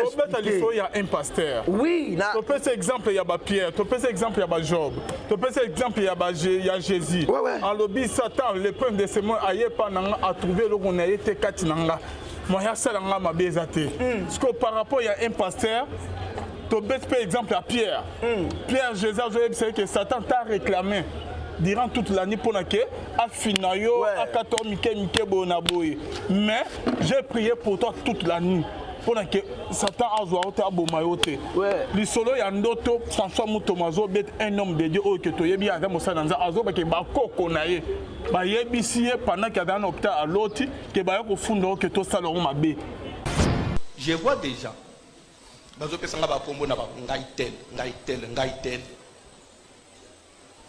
expliquer. Il y a un pasteur. Oui, tu peux cet exemple, il y a Pierre, tu peux cet exemple, il y a Job, tu peux cet exemple, il y a Jésus. En lobby, Satan, le point de ce monde, a trouvé le qu'on a été katinanga. Moi, il y a ça dans ma bézate. Parce que par rapport, il y a un pasteur. Tu peux par exemple à Pierre. Pierre, Jésus, c'est que Satan t'a réclamé durant toute l'année pour que à Finayo, à 14 Bonaboy. Mais j'ai prié pour toi toute l'année. Pour que Satan a joué à Bomayote. Le solo Yandoto, François Moutomazo, un homme de Dieu que tu es bien dans mon salon. Azo, que Bako Konaye. Bah, y a ici pendant qu'il y a un hôpital à l'autre, que bah, au fond, que tout ça, l'on m'a bé. Je vois déjà. Bazo pesanga ba kombo na ba ngaitel.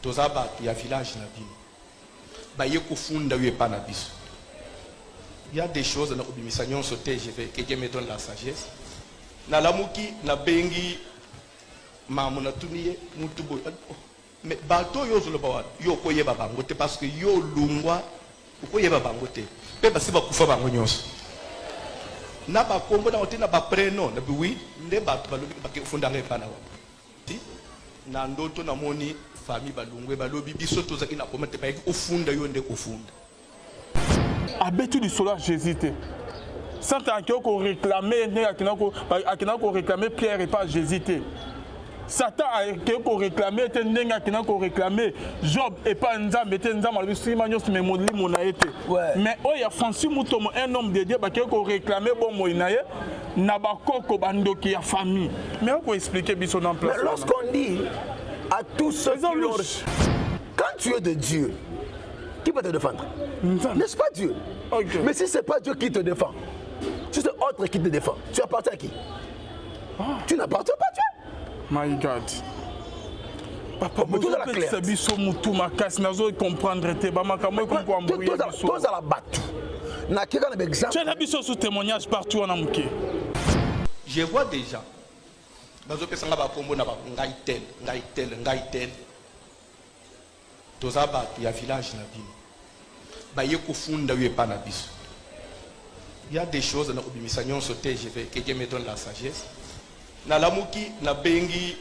Tozaba ya village na bino. Ba yeko funda yu pa na biso. Il y a des choses dans l'obimisa nyonso te, je vais que Dieu me donne la sagesse. Na lamuki na bengi mamu na tuniye mutu boy. Mais bato yo zo loba yo koyeba bango te parce que yo lungwa koyeba bango te. Pe basi ba kufa bango nyonso. Na ba kombo na otina ba preno na biwi nde ba balobi ba ke funda ngai pana wa. Ti na ndoto na moni famille balungwe balobi biso tozaki na komete ba ki ofunda yo nde ofunda. Abetu du solar Jésus. Sans qu'on réclamait, qu'on réclamait Pierre et pas Jésus. Satan a qu'on réclamait, qu'on réclamait Job et pas Nzam, et Nzam a mais il y a Francis Moutomo, un homme de Dieu, qu'on réclamait bon Moïnaye, Nabako Bando qui a famille. Mais on peut expliquer Bisson en place. Mais lorsqu'on dit à tous ceux qui l'ont... Quand tu es de Dieu, qui peut te défendre? N'est-ce pas Dieu? Mais si ce n'est pas Dieu qui te défend, si c'est autre qui te défend, tu appartiens à qui? Tu n'appartiens pas à Dieu. My God. Papa, tout dans la claire. Je vois déjà. Bazo pesanga ba kombo na ba ngaitel. Tozaba ya village na bino. Ba yeko funda yu pa na biso. Il y a des choses dans l'obimisa nyonso te, je vais que Dieu me donne la sagesse. Na lamuki na bengi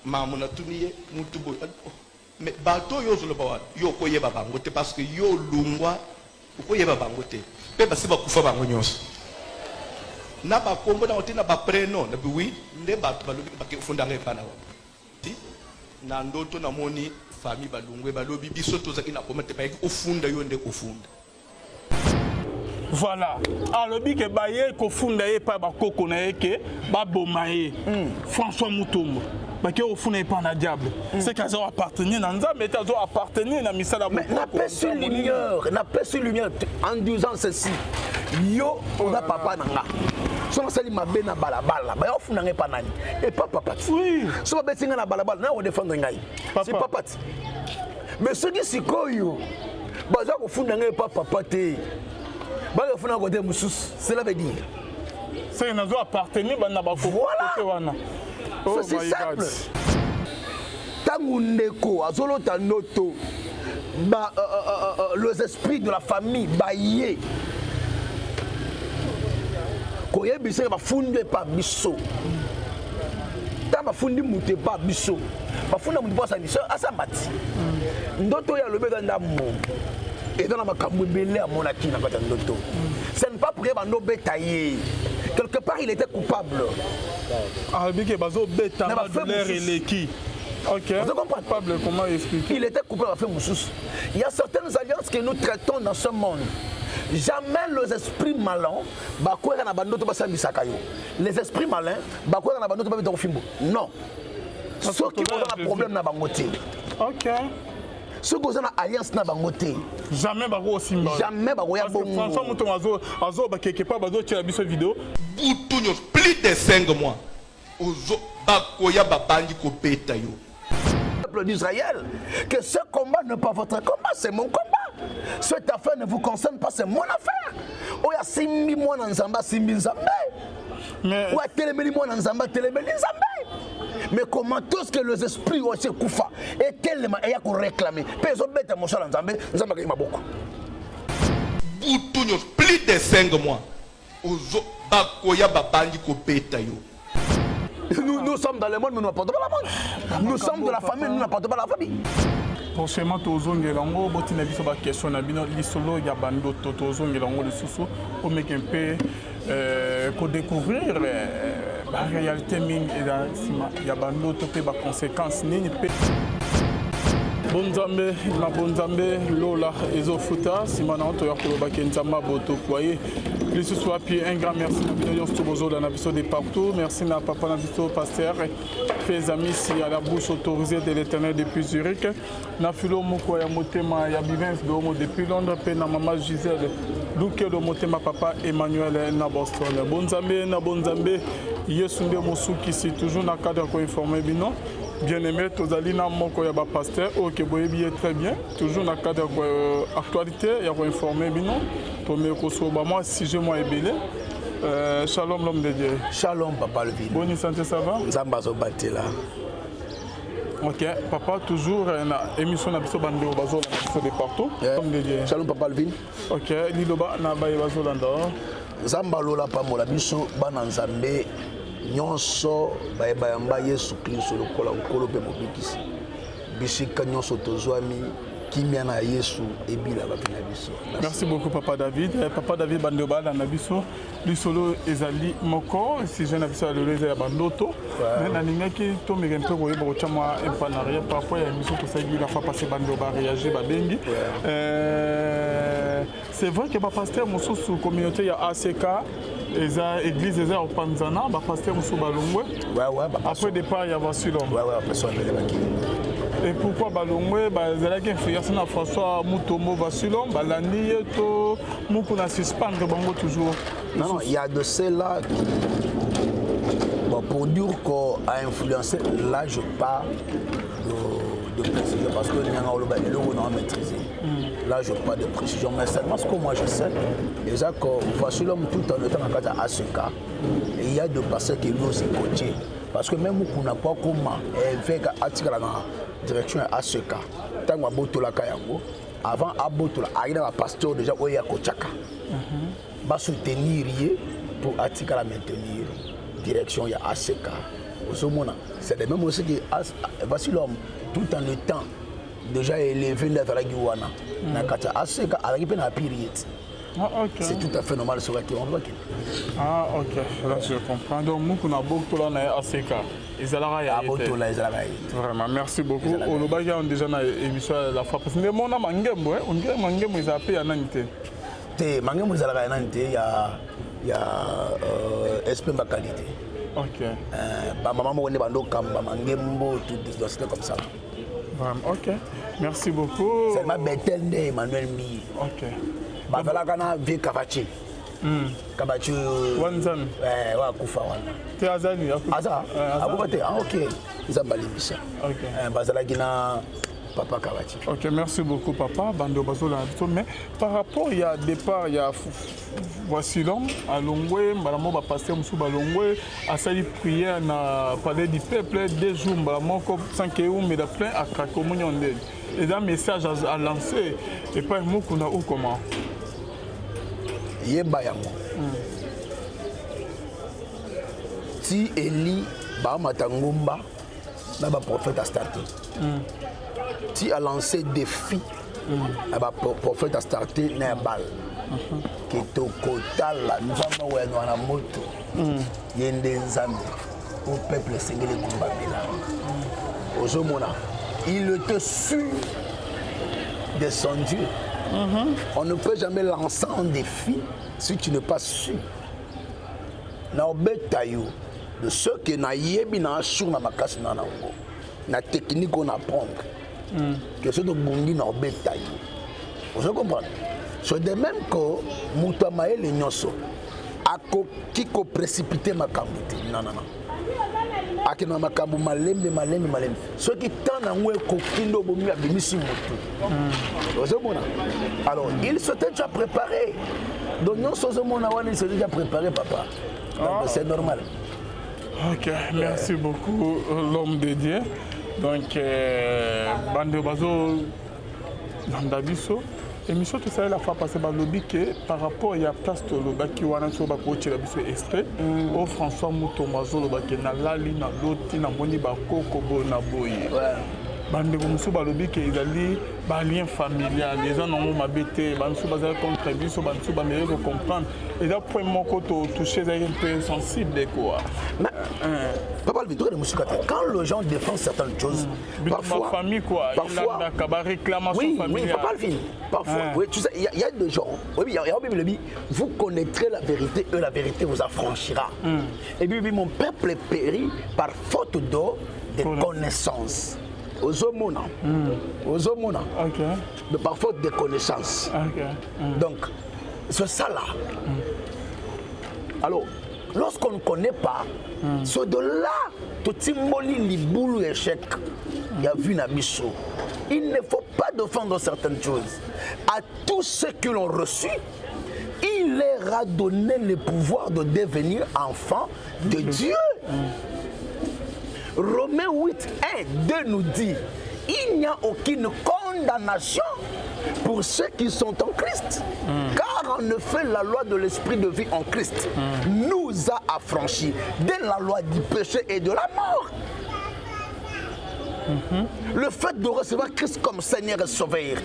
mamu na tuniye mutu boy. Mais bato yo zo loba yo koyeba bango te parce que yo lungwa koyeba bango te. Pe basi ba kufa bango nyonso. Na ba kombo na otina ba preno na biwi nde ba balobi ba ke funda ngai pana wa. Ti na ndoto na moni famille balungwe balobi biso tozaki na komete ba ki ofunda yo nde ofunda. Voilà. Alors, il y a des gens qui pas François Moutomo. Qui ont fondé par la diable. C'est qu'ils ont appartenu à Nzam, mais ils ont appartenu à Missala. Mais n'a pas su lumière en disant ceci. Yo, on a papa nanga. Si on a sali ma bena balabala, bah on fondé pas nani. Et pas papa. Oui. Si on a bétinga na balabala, na on défendre ngai. C'est papa. Mais ceux qui s'y koyo, bah on fondé ngai pas papa te. Cela veut dire c'est une appartenir voilà. C'est simple. Tangundeko azolo tanoto les esprits de la famille baillé koyebise ba funde pa biso ta ba fundi muté pa biso ba funda muté pa sandiso asambati ndoto ya lobeka ndamo. Et dans la macambouille à mon acquis dans le ndoto. Ce n'est pas pour qu'il nos bétaillés. Quelque part, il était coupable. Ah, bien que bazo béta l'air et l'équi. Ok. Vous comprenez? Comment expliquer? Il était coupable à faire moussous. Il y a certaines alliances que nous traitons dans ce monde. Jamais les esprits malins, les esprits malins, non. Ceux qui ont un problème dans le ok. Ceux qui ont une alliance na bangote. Jamais bako simba. Jamais bako ya bongo. François Moutomo azo ba quelque part bazo tira biso vidéo. Boutounyo plus de 5 mois. Ozo bako ya babandi ko beta yo. Peuple d'Israël, que ce combat n'est pas votre combat, c'est mon combat. Cette affaire ne vous concerne pas, c'est mon affaire. Oya simbi moi na nzamba simbi nzambe. Mais oya telemeli moi na nzamba telemeli nzambe. Mais comment tous que les esprits ont été koufa et tellement il y a qu'on réclamer. Personne bête mon cher nzambe, nzamba ka maboko. Boutounyo plus de 5 mois. ozo bakoya babandi kopeta yo. Nous sommes dans le monde, mais nous n'apportons pas la monde. Nous sommes de la famille, nous n'apportons pas la famille. Prochainement, tozongelango botina biso ba question na bino lisolo ya bando tozongelango le susu pour mettre un peu pour découvrir la réalité mine et la sima ya bando to pe ba conséquences nini pe bonzambe na bonzambe lola ezofuta sima na to ya koloba kenzama boto kwaye le susu api un grand merci na bino yo stobozo na biso de partout merci na papa na biso pasteur fait amis si à la bouche autorisée de l'Éternel depuis Zurich na filo moko ya motema ya Bivens domo depuis Londres pe na mama Gisèle luke do motema papa Emmanuel na Boston bonzambe yesu nde mosuki si toujours na cadre ko informer bino bien aimé tozali na moko ya ba pasteur OK boyebi très bien toujours na cadre actualité ya ko informer bino to me ko so ba moi si je moi ebele shalom l'homme de Dieu. Shalom papa Levin. Bonne santé, ça va? Zambazo Batela. Ok, papa toujours na émission na biso bande bazo de partout. L'homme de Dieu. Shalom papa Levin. Ok, liloba na baye bazo landa. Zambalo la pamola biso bana nzambe nyonso baye bayamba Yesu Kristo lokola nkolo pe mobikisi. Bisika nyonso tozwami kimia na Yesu ebila bapina biso. Merci beaucoup papa David. Papa David bandoba na biso lisolo ezali moko si je na biso aloleza ya bandoto. Mais na ningaki to megempe ko yebo chama empanaria papa ya biso to sagi la fois passé bandoba réagir ba bengi. C'est vrai que ba pasteur mosusu communauté ya ACK eza église eza au Panzana ba pasteur mosusu balongwe. Ouais après départ il y a Vasilom. Ouais personne ne baki. Et pourquoi Balongwe bazalaki influence na François Mutombo Vasilom balandi to mukuna suspendre bango toujours. Non, il y a de cela bon, pour dire qu'on a influencé, là je parle de précision parce que nous avons maîtrisé. Là je parle de précision, mais seulement ce que moi je sais, déjà que Vasilom tout en étant en cas à ce cas, il y a des pasteurs qui nous ont coachés. Parce que même si on n'a pas comment faire la direction à ce cas, tant avant Abotola, il y a un pasteur déjà où il y a Kochaka. Va soutenir pour attirer la maintenir direction il y a ACK. C'est le même aussi que Vasilom tout en étant déjà élevé dans la Guiana. ACK arrive à la période. Ah, okay. C'est tout à fait normal sur laquelle on voit. Ah ok, là je comprends. Donc nous on a beaucoup là dans ACK. Vraiment, merci beaucoup. Au Lobaga on déjà na émission la fois parce que mon nom Mangembo, on dirait Mangembo ils appellent à Nanité. Té Mangembo ils allaient à Nanité, il y a SP qualité. Ok. Maman on est bando Kamba Mangembo tout c'est comme ça. Vraiment, ok. Merci beaucoup. C'est ma Bethel Emmanuel Mi. Ok. Bazala kana vie Kavachi. Kabachu Wanzan. Wa kufa wana. Te azali Aza. Abukate. Ah OK. Zambali bisa. OK. Bazala kina papa Kavachi. OK, merci beaucoup papa. Bando bazola. Mais par rapport il y a départ il y a Vasilom à Longwe, malamo ba pasteur Moussou Balongwe a sali prière na palais du peuple des jours malamo ko sans que on met plein à Krakomonionde. Et un message à lancer et pas un mot qu'on a ou comment Yeba yango. Si Eli ba matangumba na ba prophète a starté. Si a lancé défi ba prophète a starté na bal. Qui tokotala nzamba weno na moto. Yende nzambe au peuple sengele kumbabela. Ozomona il était sûr de son Dieu. On ne peut jamais lancer un défi si tu n'es pas sûr. De ceux qui n'ont pas sur la macasse, la technique qu'on apprend, que ceux de Bungi n'ont pas eu. Vous comprenez? C'est de même que Moutamae les Nyoso a précipité ma camouté. Non. Akina makambu malembe. Ceux qui tendent à mouer kokindo bomi abimisi moto. Alors, ils s'étaient déjà préparés. Donc, nous ils s'étaient déjà préparés, papa. Donc, c'est normal. Ok, merci beaucoup, l'homme de Dieu. Donc, Bande Bazo Nandabiso, émission tout ça la fois passée par lobby que par rapport il y a place de lobby qui wana so ba ko tira biso extrait au François Mutomazo lobby na lali na loti na moni ba koko bona boye bande ko muso ba lobby que ezali ba lien familial les gens non mabete ba muso ba za contribuer so ba muso ba meilleur de comprendre et là point moko to toucher un peu sensible quoi. Papa le vidéo de musique quand les gens défendent certaines choses parfois famille quoi parfois il a réclamation familiale. Oui, Papa le film parfois oui tu sais il y a des gens oui il y a même le dit vous connaîtrez la vérité et la vérité vous affranchira. Et puis mon peuple périt par faute de connaissances. Aux hommes, de par faute de connaissances. Donc, c'est ça là. Alors, lorsqu'on ne connaît pas, c'est de là, tout les boules échec. Il y a vu Nabiso. Il ne faut pas défendre certaines choses. À tous ceux qui l'ont reçu, il leur a donné le pouvoir de devenir enfants de Dieu. Romains 8, 1, 2 nous dit il n'y a aucune condamnation pour ceux qui sont en Christ. Car en effet, la loi de l'esprit de vie en Christ nous a affranchis de la loi du péché et de la mort. Le fait de recevoir Christ comme Seigneur et Sauveur,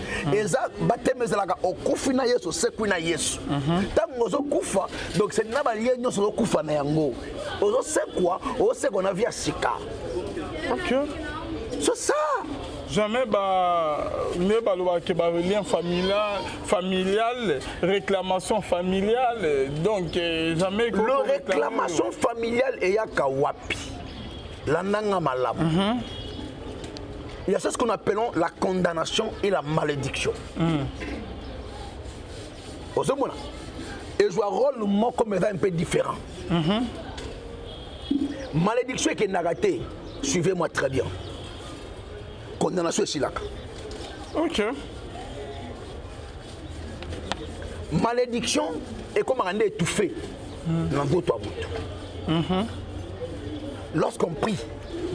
donc c'est c'est ça. Jamais lien familial, réclamation familiale, donc jamais. Le réclamation familiale est à Kawapi, la nanga malam. Il y a ce qu'on appelle la condamnation et la malédiction. Et je vois un rôle comme un peu différent. Malédiction qui est narratée, suivez-moi très bien. Condamnation est là. Ok. Malédiction est comme un étouffé dans votre bout. Lorsqu'on prie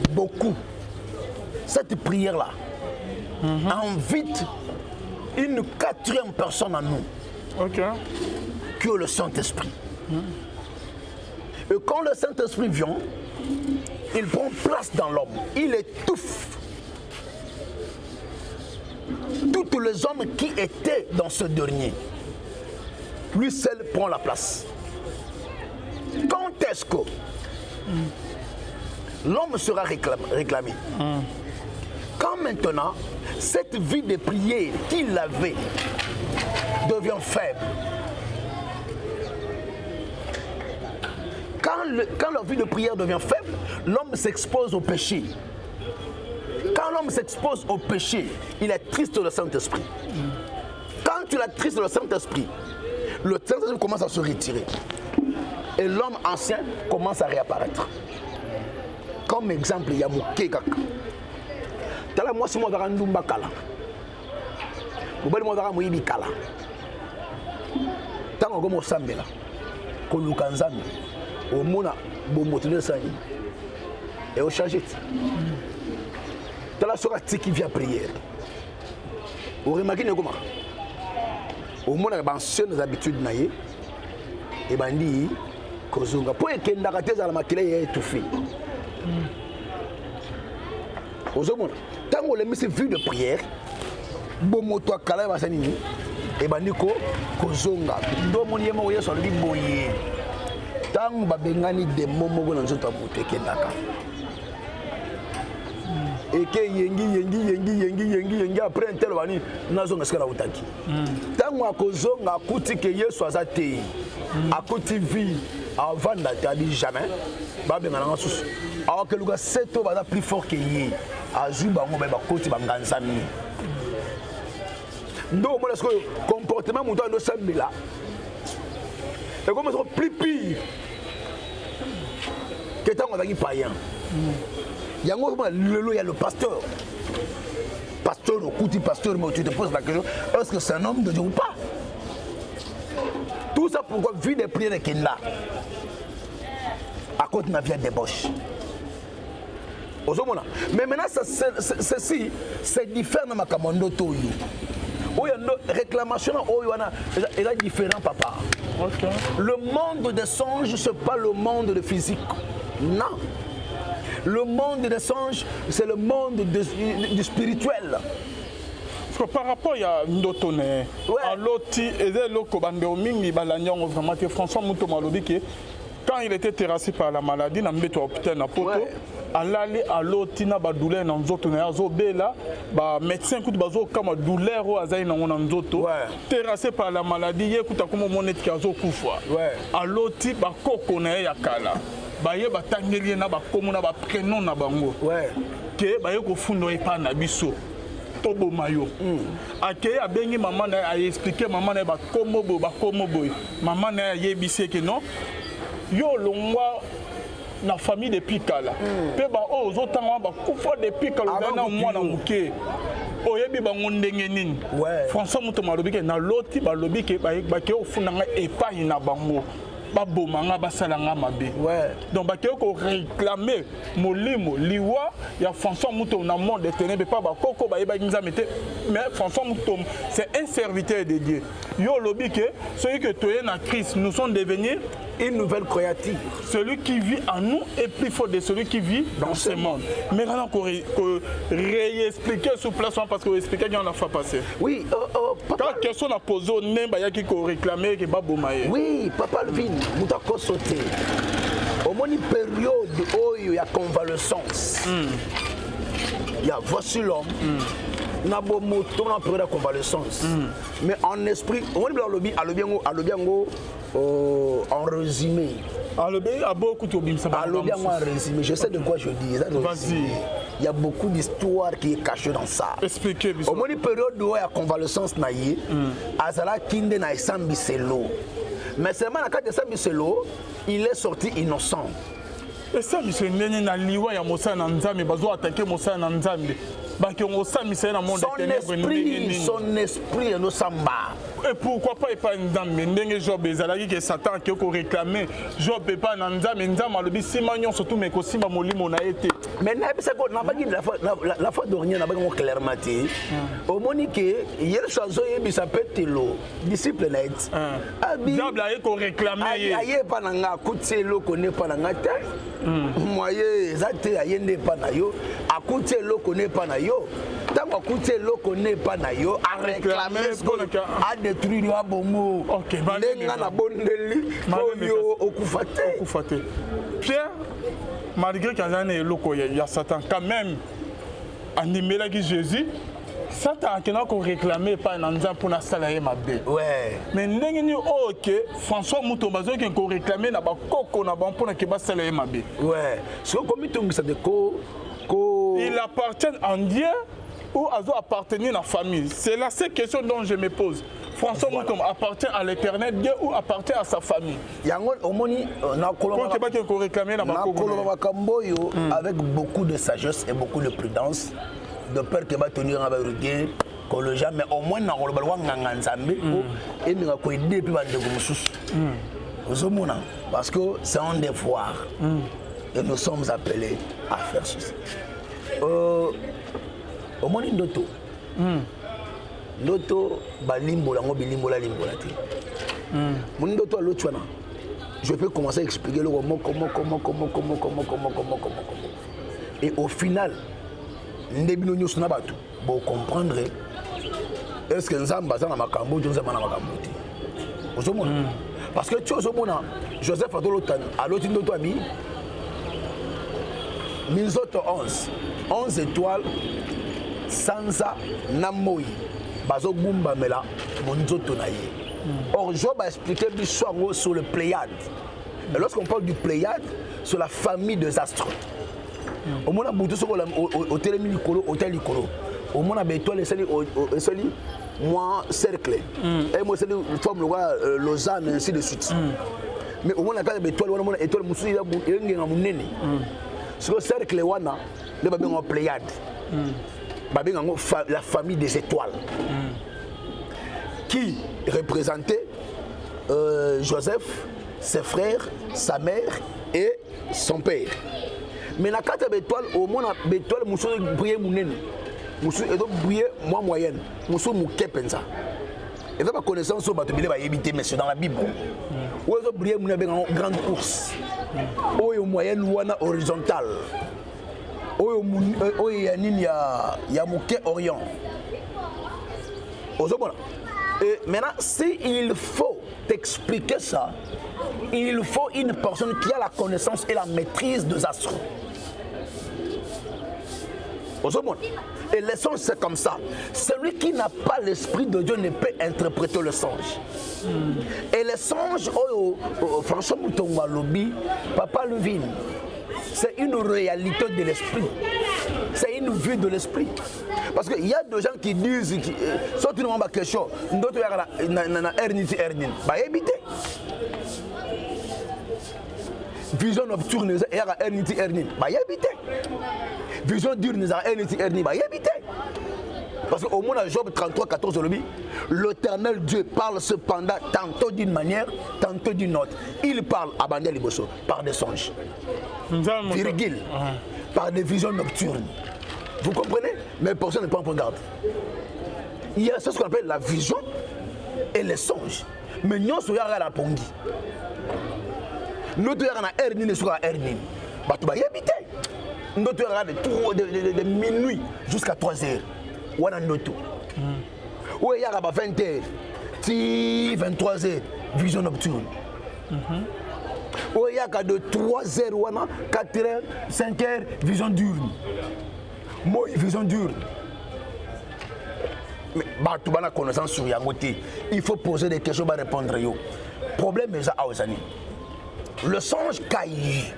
beaucoup, cette prière-là invite une quatrième personne en nous, qui est le Saint-Esprit. Et quand le Saint-Esprit vient, il prend place dans l'homme, il étouffe tous les hommes qui étaient dans ce dernier. Lui seul prend la place. Quand est-ce que l'homme sera réclamé? Quand maintenant, cette vie de prière qu'il avait devient faible. Quand la vie de prière devient faible, l'homme s'expose au péché. Quand l'homme s'expose au péché, il est triste de le Saint-Esprit. Quand tu es triste de le Saint-Esprit commence à se retirer. Et l'homme ancien commence à réapparaître. Comme exemple, il y a Mouké Kaka. Tala moi si moi dans Ndumba Kala. Mobile moi dans Moyibi Kala. Tango gomo sambela. Ko lukanzami. Au mona bomotele sani. Et au chargé. Tala sera qui vient prière. Au remarquez comment. Au mona anciennes habitudes naïe. Et bandi kozunga pour que ndakateza la makile est étouffé. Ozomona tango le mise vue de prière bomoto akala basanini e bandiko kozonga ndo moni yema yeso ali boye tango babengani de momo na nzoto abuto ekendaka eke yengi après un tel bani nazonga skala utaki tango akozonga akuti ke yeso azate akuti vie avant d'atteindre jamais babenga na susu alors que le gars c'est tout va plus fort que yé azuba ngo ba koti banganzami ndo mo lasko comportement muto ndo sambela et comme ça plus pire que tant on a païen yango lelo ya le pasteur au kuti pasteur mais tu te poses la question est-ce que c'est un homme de Dieu ou pas? Tout ça pourquoi vu des prières qu'il a à cause de ma vie débauche. Mais maintenant, ceci, c'est différent de ma camondo toyo. il y a une réclamation, il y a différents papa. Okay. Le monde des songes, ce n'est pas le monde de physique. Non. Le monde des songes, c'est le monde du spirituel. Parce que par rapport à Ndotone, à l'autre, et l'autre, vraiment, François Moutomalobi, quand il était terrassé par la maladie, il a mis hôpital à Poto. Alali à l'autre, il a douleur dans l'autre, il a médecin qui a comme douleur au hasard dans l'autre. Terrassé par la maladie, il a comme mon qui a koufa. À l'autre, il a coco na yakala. Baye batangeli na ba komo na ba prénom na bango. Que baye ko fundo epa na biso. Tobo mayo. Ake abengi maman na a expliquer maman na ba komo bo. Maman na yebise que non. Yo longwa na famille de Pikala. Pe ba o zotanga ba kufa de Pikala na mwana muke. Oyebi bango ndenge nini. François Moutomalobi ke na loti ba lobi ke ba ke o funda nga epa na bango. Babomanga basalanga mabe. Donc bakeo ko réclamer molimo liwa ya François Moutom na monde de ténèbres pas ba koko ba yeba nza mete mais François Moutom c'est un serviteur de Dieu. Yo lobi que celui que tu es na Christ nous sommes devenus une nouvelle créature. Celui qui vit en nous est plus fort de celui qui vit dans ce monde. Mais maintenant qu'on réexpliquer sur place parce qu'on expliquait qu'il y en a fait passer. Oui, papa. Quand question a posé au nez, il y a qui réclamait que Babomaye. Oui, papa Levin, nous avons sauté. Au moins une période où il y a convalescence. Il y a voici l'homme. Nous avons une période de convalescence. Mais en esprit, on a en résumé. En résumé, je sais de quoi je dis. Vas-y. Il y a beaucoup d'histoires qui est cachée dans ça. Expliquez. Au moins une période où il y a convalescence, Azala Kinde na Isambiselo. Mais seulement quand Isambiselo, il est sorti innocent. Et ça, M. Nene na liwa ya Mosa na Nzambe, bazo attaquer Mosa na Nzambe. Son esprit est nos samba. Et pourquoi pas Nzambe Job ezalaki que Satan qui ko réclamer Job pas Nzambe Nzambe alobi simagnon surtout mais ko simba molimo na été. Mais na la fois dernière na ba clairement au monique hier chanson yebi sapetelo disciple net. Diable a ko réclamer aye pa nanga kutelo connaît pas nanga te. Moye ezate ayende pa na yo akutelo connaît pas na yo. Tant akutelo connaît pas na yo a réclamer a détruire le bomo. OK, na bondeli yo okufate. Pierre, malgré qu'il y a un loko ya Satan quand même animé là Jésus. Satan qui n'a qu'on réclamé pas Nzambe pour na salaire mabe. Mais ndengeni OK, François Moutombazo qui qu'on réclamé na ba koko na ba pour na ke ba salaire mabe. So comme tu ça de il appartient en Dieu ou appartenir à la famille? C'est la seule question dont je me pose. François Moutom appartient à l'éternel Dieu ou appartient à sa famille? Avec beaucoup de sagesse et beaucoup de prudence, de peur que va tenir un rigueur, que le jamais au moins n'a pas et nous avons aidé parce que c'est un devoir et nous sommes appelés à faire ceci. Au moins ndoto ndoto balimbola ngo bilimbola limbola te mon ndoto l'autre je peux commencer à expliquer le comment et au final ndebino nyusu na batu bon comprendre est-ce que nzamba za na makambo to nzamba na makambo te ozomona parce que tu ozomona Joseph Adolotan à l'autre ndoto abi Minzoto 11 étoiles Sansa Namoi Bazo Gumba Mela Monzoto Naye. Or Job a expliqué l'histoire sur le Pléiade. Et lorsqu'on parle du Pléiade, sur la famille des astres. Au moins au télémi Nicolo, hôtel Nicolo. Au moins à étoile et soli moi cercle. Et moi c'est une forme de Lausanne ainsi de suite. Mais au moins la carte étoile on a étoile musu ya ngenga munene. Sur le cercle wana le babé en Pléiade. La famille des étoiles qui représentait Joseph, ses frères, sa mère et son père. Mais la carte d'étoile, au moins l'étoile, nous sommes brillés mounene. musu et donc briller moi moyenne musu muke penza et ça ma connaissance sur batobile va éviter mais c'est dans la Bible ou ils ont brillé mon grande ours ou une moyenne wana horizontale ou il y a nini ya muke orient et maintenant s'il faut t'expliquer ça il faut une personne qui a la connaissance et la maîtrise des astres. Et le songe, c'est comme ça. Celui qui n'a pas l'esprit de Dieu ne peut interpréter le songe. Et le songe, François Moutonga Lobi, Papa Levine, c'est une réalité de l'esprit. C'est une vue de l'esprit. Parce qu'il y a des gens qui disent, soit tu ne m'as pas quelque chose, d'autres vision nocturne, il y a erniti ernin, bah y habiter. Vision diurne, il y a erniti ernin, bah y habiter. Parce qu'au moins dans Job 33-14 l'Éternel Dieu parle cependant tantôt d'une manière, tantôt d'une autre. Il parle à Bandel Liboso par des songes, virgule, par des visions nocturnes. Vous comprenez? Mais personne ne prend en garde. Il y a ce qu'on appelle la vision et les songes. Mais nous sommes à la pongi. Nous sommes à Ernin et sur Ernin. Nous sommes à Nous sommes de minuit jusqu'à 3 heures. Ou à Noto. Ou il y a 20 heures, 23 heures, vision nocturne. Ou il y a de 3 heures, 4 heures, 5 heures, vision diurne. Moi, vision diurne. Mais tu as la connaissance sur Yangote. Il faut poser des questions pour répondre. Le problème est ça. Le songe caillé.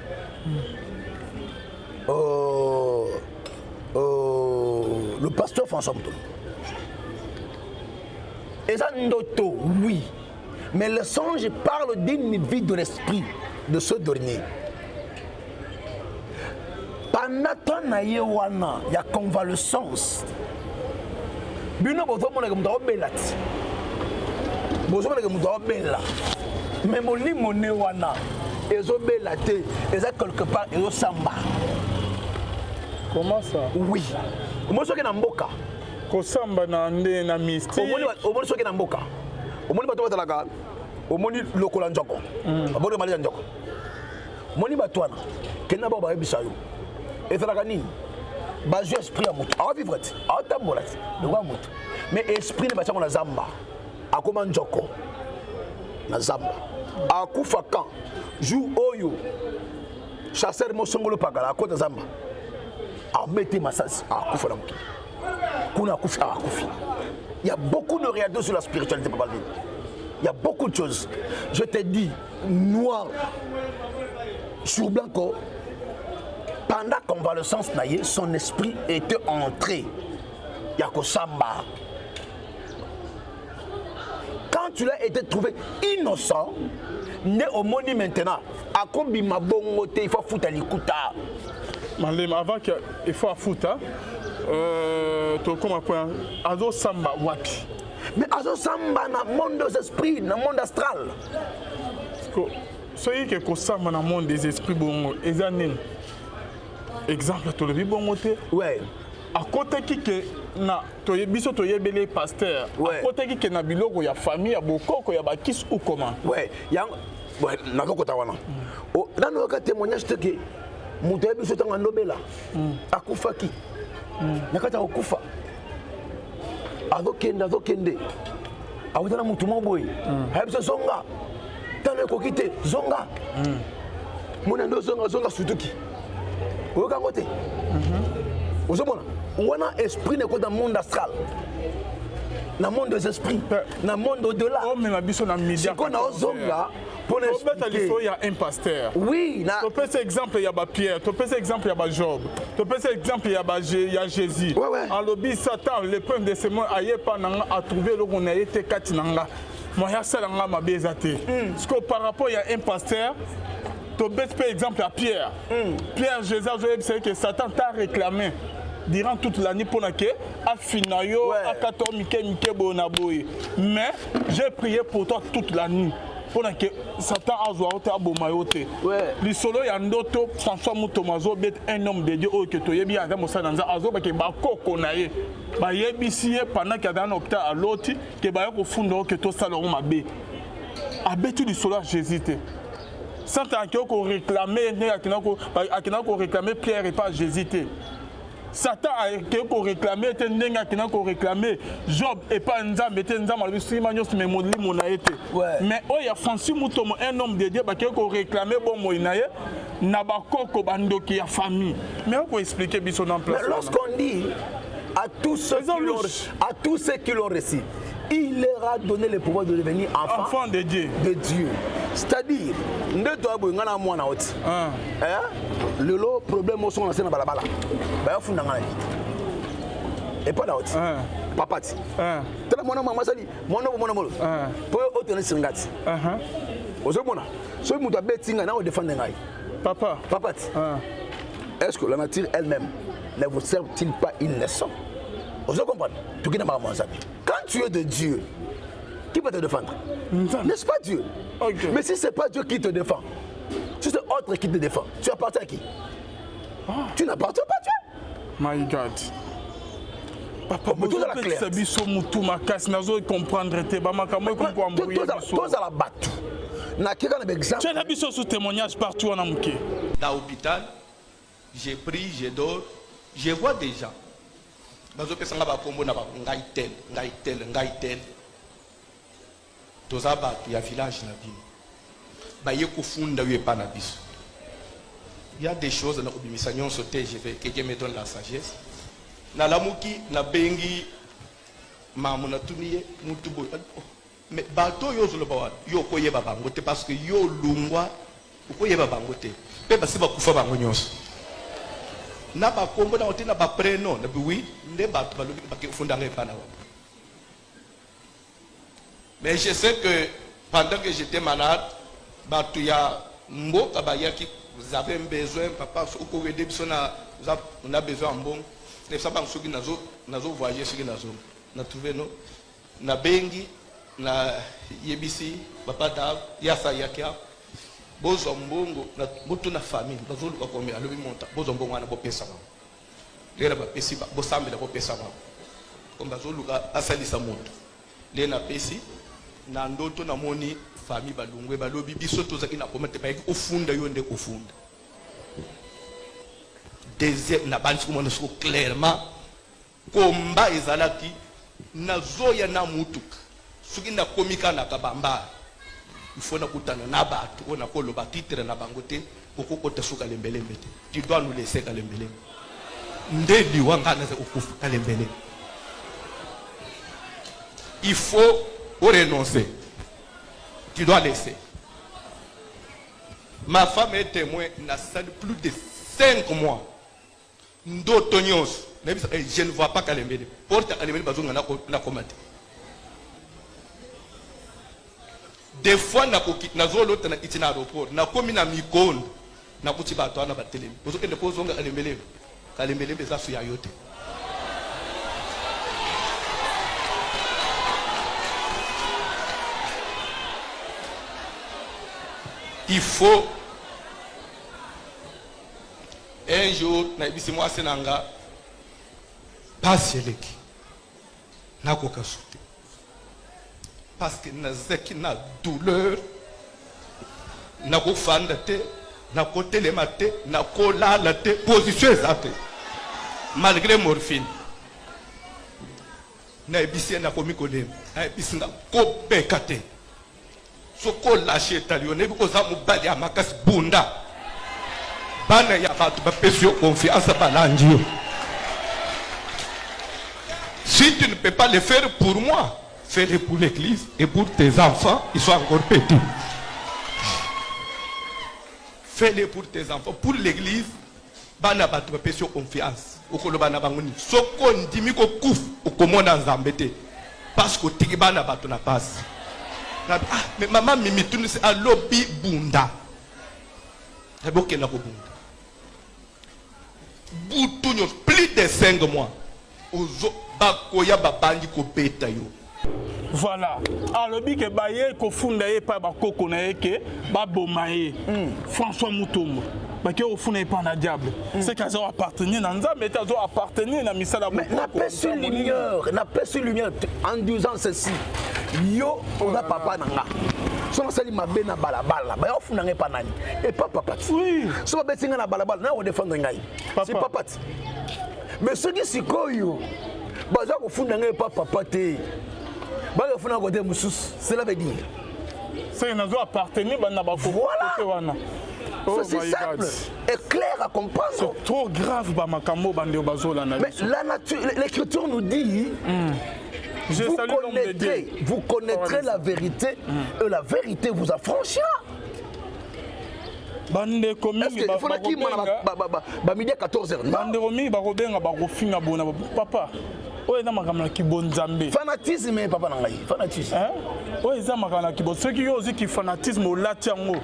Le pasteur François Mouton. Et ça, Ndoto, oui. Mais le songe parle d'une vie de l'esprit de ce dernier. Pendant ton aïewana, il y a convalescence. Bino bozo mona comme doit belati. Bozo mona comme doit bella. Mais mon lit mon wana. Ezo belate. Eza quelque part ezo samba. Comment ça? Oui. Moi je suis na mboka. Ko samba na ndé na mystique. Omoni soki na mboka. Omoni bato batalaka. Omoni lokola njoko. Abode mali njoko. Moni batwana. Kena ba ba ebisa yo. Ezalaka nini? Bazu esprit à moto. A vivre. A tambola. Le wa moto. Mais esprit ne bacha na zamba. Akoma njoko. Na zamba. Akufa kan. Jou oyo. Chasseur mo songolo pagala akota zamba. A mettre massage. Akufa na moto. Kuna akufi akufi. Il y a beaucoup de réalités sur la spiritualité, Papa Levine. Il y a beaucoup de choses. Je te dis, noir sur blanc. Pendant convalescence, son esprit était entré. Yakosamba. Quand tu l'as été trouvé innocent, né au monde maintenant, à combien ma bonne il faut foutre à l'écoute. Malem, avant qu'il faut foutre, comment point Azo Samba wapi. Mais Azo Samba dans le monde des esprits, dans le monde astral. Soyez que Samba dans le monde des esprits, bon, Ezanin. Exemple, tu le vis bon côté. Ouais. À côté qui que na biso to yebele pasteur. À côté qui que na biloko ya famille ya bokoko ya bakis ou comment. Ouais, ya ouais, na kokota wana. Oh, là nous ka témoignage te que muto biso tanga ndobela. Akufa ki. Nakata okufa. Azokende. Awutana mutu moboy. Habiso zonga. Tane kokite zonga. Mona ndo zonga sutuki. Oyoka ngote. Ozomona, wana esprit n'est que dans le monde astral. Dans le monde des esprits, dans le monde au-delà. Oh, mais ma biso na média. C'est qu'on a ozonga pour expliquer. Il y a un pasteur. Oui, na. Tu peux cet exemple il y a Pierre, tu peux cet exemple il y a Job. Tu peux cet exemple il y a Jésus. Ouais. En lobby Satan, le peuple de ces mots aïe pas a trouvé le qu'on a été katinanga. Moi ya salanga ma bezate. Parce que par rapport il y a un pasteur. Tu peux par exemple à Pierre. Pierre Jésus, je sais que Satan t'a réclamé durant toute l'année pour que à Finayo, à 14 Mike Bonaboy. Mais j'ai prié pour toi toute la nuit. Pendant que Satan a joué à Bomayote. Le solo y a un autre François Moutomazo, un homme de Dieu que tu es bien dans Mosanza, Azo, qui est Bako Naye. Bayebisier pendant qu'il y a un hôpital à l'autre, qui est au fond que tout ça leur m'a bé. Abetu du solo, j'hésite. Sans qu'on réclamait, qu'on réclamait Pierre et pas j'hésite. Satan a réclamé, qu'on réclamé Job et pas Nzam, mais il y a Francis Moutomo, un homme de Dieu, qui a réclamé bon Moïnaye, Nabako Bando qui a famille. Mais on peut expliquer son emploi. Lorsqu'on dit à tous ceux qui l'ont reçu, il leur a donné le pouvoir de devenir enfant de Dieu. C'est-à-dire, le lot problème au son dans la balabala. Et pas d'autre. Papa. Tellement mon maman sali, mon nom. Pour autant singati. Ozomona. So mu da betinga na o défendre ngai. Papa. Est-ce que la nature elle-même ne vous sert-il pas une leçon? Vous comprenez? Tu connais ma maman ça. Quand tu es de Dieu, qui peut te défendre? N'est-ce pas Dieu? Okay. Mais si ce n'est pas Dieu qui te défend, si c'est autre qui te défend, tu appartiens à qui? Tu n'appartiens pas à Dieu. My God. Papa, vous êtes la claire. Témoignage partout en Amouké. Dans l'hôpital, j'ai pris, j'ai dors, je vois des gens. Bazo pesanga ba kombo na ba ngai tel toza ba ya village na bino ba yeko funda yo pa na biso. Il y a des choses na obimisa nyonso te, je vais quelqu'un me donne la sagesse na lamuki na bengi mamu na tuniye mutu boy mais bato yo zolo ba yo koyeba bango te parce que yo lungwa koyeba bango te pe basi ba kufa bango nyonso na ba kombo na otina ba prénom na oui nde ba balobi ba ke funda ngai pana wa. Mais je sais que pendant que j'étais malade ba tu ya mboka ba yaki vous avez besoin papa uko aider biso na on a besoin bon ne ça pas soki nazo voyager soki nazo na trouver no na bengi na yebisi papa da yasa yakia bozo mbongo na mutu na famille bazolu ka komi alobi monta bozo mbongo ana bopesa ba lera ba pesi ba bosambe la bopesa ba comme bazolu ka asalisa moto le na pesi na ndoto na moni famille balungwe balobi biso tozaki na komete ba ofunda yo nde ofunda deuxième na bandi ko mona so clairement komba ezalaki na zoya na mutuka soki na komika na kabamba il faut nakutana na bato ona koloba titre na bango te okokota suka lembelembe te. Tu dois nous laisser kalembelembe nde liwanga na okufa kalembele. Il faut renoncer. Tu dois laisser. Ma femme est témoin n'a salle plus de 5 mois ndotonyos je ne vois pas kalembele porte kalembele bazonga na komate. Des fois na zolo tana itina aéroport na komi na mikondo na kuti bato ana batelemi bozoke ne pozonga kalembele beza fu ya yote. Il faut un jour na bisi moi senanga passe leki na kokasuti parce que nazaki na douleur na kofanda te na kotelema te na kolala te position exacte malgré morphine na ebisi na komi kolema na ebisi na kopeka te soko lâché talio ne biko za mubali ya makasi bunda bana ya batu ba pesio confiance balandio. Si tu ne peux pas le faire pour moi, fais-le pour l'église et pour tes enfants, ils sont encore petits. Fais-le pour tes enfants, pour l'église, bana batu ba pesio confiance. Okolo bana bangoni soko ndimi ko kuf okomona nzambete parce que tiki bana batu na passe. Ah, mais maman mimi tu ne sais à lobby bunda. D'abord qu'elle a bunda. Boutounyo plus de 5 mois. Ozo bakoya babandi ko beta yo. Voilà. Alors, il y a des gens pas François Moutombo. Parce que au fond n'est pas un diable. C'est qu'ils ont appartenu à Nzambe, mais ils ont appartenu à Misala. Mais n'a pas su lumière en disant ceci. Yo, on a papa nanga. Si on s'allie ma bena balabala, bah on fout pas nani. Et pas papa. Oui. Si on bet na balabala, on défend ngai. C'est papa. Mais ceux qui s'y koyo, bah ça on fout nanga pas papa té. Bah on fout nanga côté moussous. Cela veut dire. C'est qu'ils ont appartenu à Nabako. Voilà. Oh c'est simple et clair à comprendre. C'est trop grave. Mais la nature, l'écriture nous dit vous connaîtrez la vérité et la vérité vous affranchira. Est-ce qu'il faut qu'il y ait midi à 14h? Papa. Fanatisme, papa nangai. Fanatisme. Oui, ça m'a dit. Ceux qui ont dit fanatisme au latiango,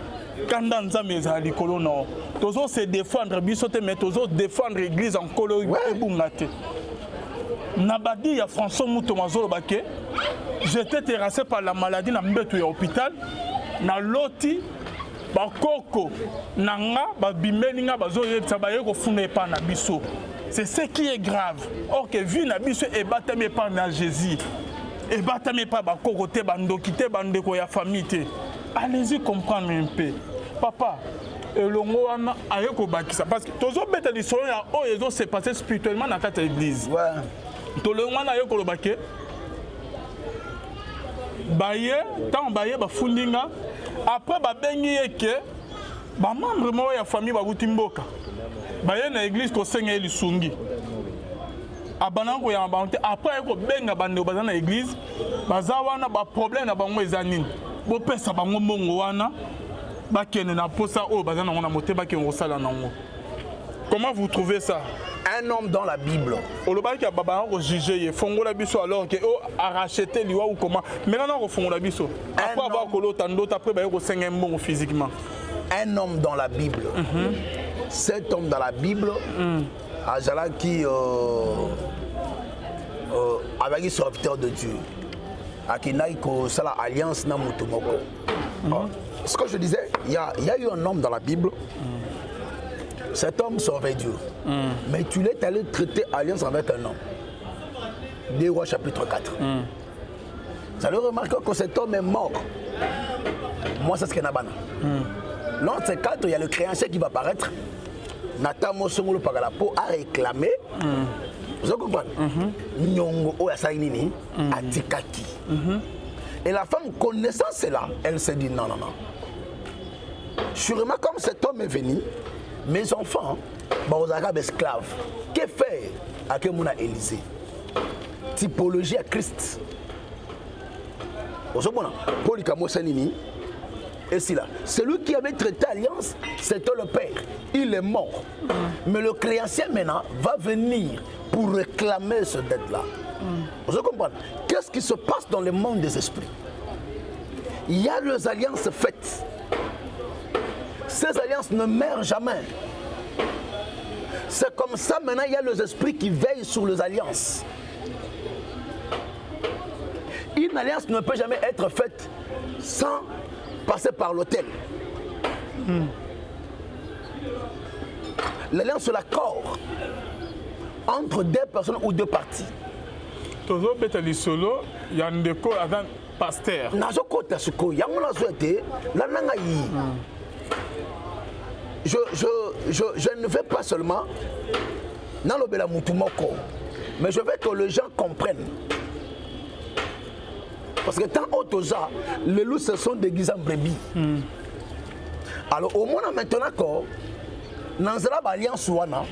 quand dans ça mais à l'école non. Tous se défendre, bisote mais tous défendre l'église en colo et bungate. Nabadi ya François Moutomazolo Baké. J'étais terrassé par la maladie na mbetu ya hôpital. Na loti bakoko nanga babimelinga bazoyebisa bayeko funa pa na biso. C'est ce qui est grave. Or que vu na biso e batame pas na Jésus. Et batame pas bakoko te bandokite bandeko ya famille. Allez-y comprendre un peu. Papa, elongo wana ayeko bakisa parce que tozo beta lisolo ya o ezo se passer spirituellement dans ta église. Ouais. Tolongo wana ayeko lobake. Baye, tant baye ba fundinga après ba bengi eke ba membre mo ya famille ba butimboka. Baye na église ko senga lisungi. Abanango ya banté après ko benga bande baza na église baza wana ba problème na bango ezanini. Bo pesa bango mongo wana bakene na posa o baza na ngona moté bakene osala nango. Comment vous trouvez ça? Un homme dans la Bible. Olobaki baba ko juger fongola biso alors que o a racheté liwa ou comment. Maintenant on fongola biso. Après avoir ko lotando après ba ko senga mbongo physiquement. Un homme dans la Bible. Cet homme dans la Bible, Ajala qui avec serviteur de Dieu, à qui n'a que ça la alliance na mutumoko. Ce que je disais, il y a eu un homme dans la Bible. Cet homme servait Dieu. Mais tu l'es allé traiter alliance avec un homme. Des Rois chapitre 4. Vous allez remarquer que cet homme est mort. Moi, c'est ce qu'il y a. Dans ces 4, il y a le créancier qui va apparaître. Nathan Mosongolo Pagalapo a réclamé. Vous comprenez? Nyongo Oyasainini a Tikaki. Et la femme connaissant cela, elle s'est dit non, non, non. Sûrement, comme cet homme est venu, mes enfants, aux Arabes esclaves, que faire à Kemouna Élysée? Typologie à Christ. Vous comprenez? Polycamo Sanini. Et c'est là. Celui qui avait traité alliance, c'était le père. Il est mort. Mais le créancier maintenant va venir pour réclamer ce dette-là. Vous comprenez? Qu'est-ce qui se passe dans le monde des esprits? Il y a les alliances faites. Ces alliances ne meurent jamais. C'est comme ça maintenant, il y a les esprits qui veillent sur les alliances. Une alliance ne peut jamais être faite sans passer par l'autel. L'alliance, c'est l'accord entre deux personnes ou deux parties. Toujours betali solo, il y a un déco avec un pasteur. Nazo kota suko, yangola souhaité, la nangayi. Je ne vais pas seulement dans le bela mutumoko, mais je veux que les gens comprennent. Parce que tant autosa, les loups se sont déguisés en brebis. Alors au moins maintenant qu'on Nanzala Alliance Wana,